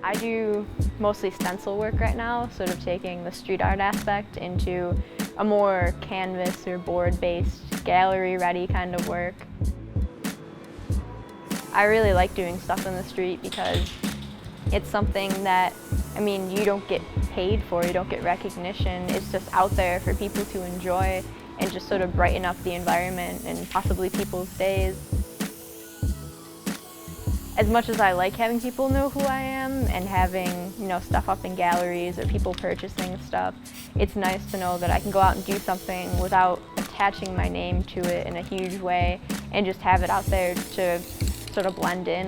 I do mostly stencil work right now, sort of taking the street art aspect into a more canvas or board-based, gallery-ready kind of work. I really like doing stuff in the street because it's something that, I mean, you don't get paid for, you don't get recognition. It's just out there for people to enjoy and just sort of brighten up the environment and possibly people's days. As much as I like having people know who I am and having, stuff up in galleries or people purchasing stuff, it's nice to know that I can go out and do something without attaching my name to it in a huge way and just have it out there to sort of blend in.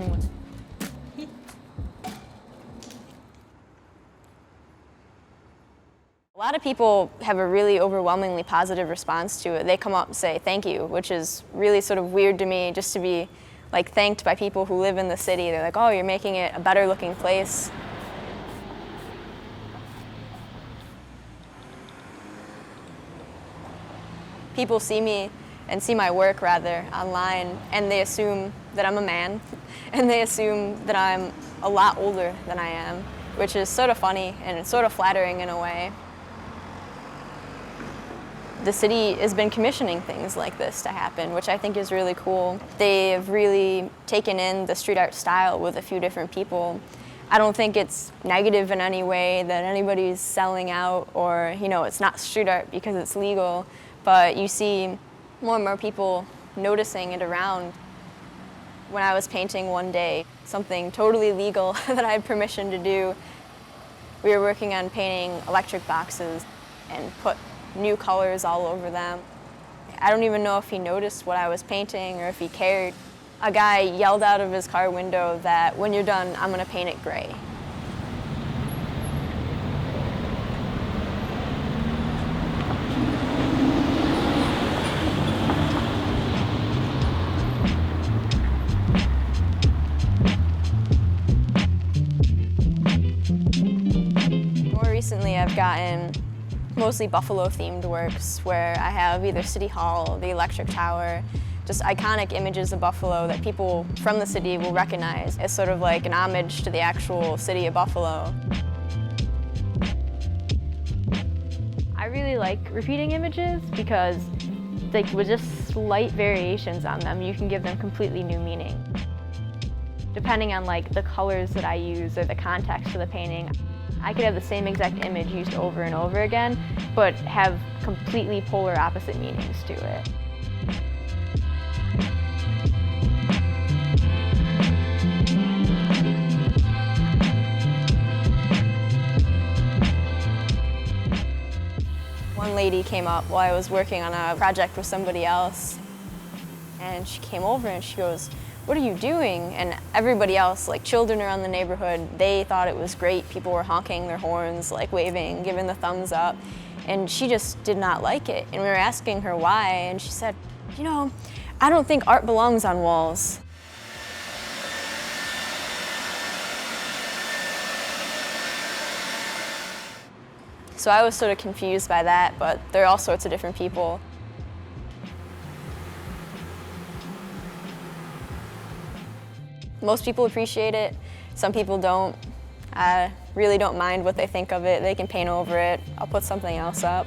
A lot of people have a really overwhelmingly positive response to it. They come up and say thank you, which is really sort of weird to me, just to be thanked by people who live in the city. They're like, oh, you're making it a better looking place. People see me and see my work rather online, and they assume that I'm a man, and they assume that I'm a lot older than I am, which is sort of funny and it's sort of flattering in a way. The city has been commissioning things like this to happen, which I think is really cool. They have really taken in the street art style with a few different people. I don't think it's negative in any way that anybody's selling out or, it's not street art because it's legal, but you see more and more people noticing it around. When I was painting one day, something totally legal that I had permission to do, we were working on painting electric boxes and put new colors all over them. I don't even know if he noticed what I was painting or if he cared. A guy yelled out of his car window that when you're done, I'm gonna paint it gray. More recently, I've gotten mostly Buffalo-themed works where I have either City Hall, the Electric Tower, just iconic images of Buffalo that people from the city will recognize as sort of like an homage to the actual city of Buffalo. I really like repeating images because with just slight variations on them, you can give them completely new meaning. Depending on the colors that I use or the context of the painting, I could have the same exact image used over and over again, but have completely polar opposite meanings to it. One lady came up while I was working on a project with somebody else, and she came over and she goes, "What are you doing?" And everybody else, children around the neighborhood, they thought it was great. People were honking their horns, waving, giving the thumbs up. And she just did not like it. And we were asking her why, and she said, I don't think art belongs on walls. So I was sort of confused by that, but there are all sorts of different people. Most people appreciate it, some people don't. I really don't mind what they think of it. They can paint over it. I'll put something else up.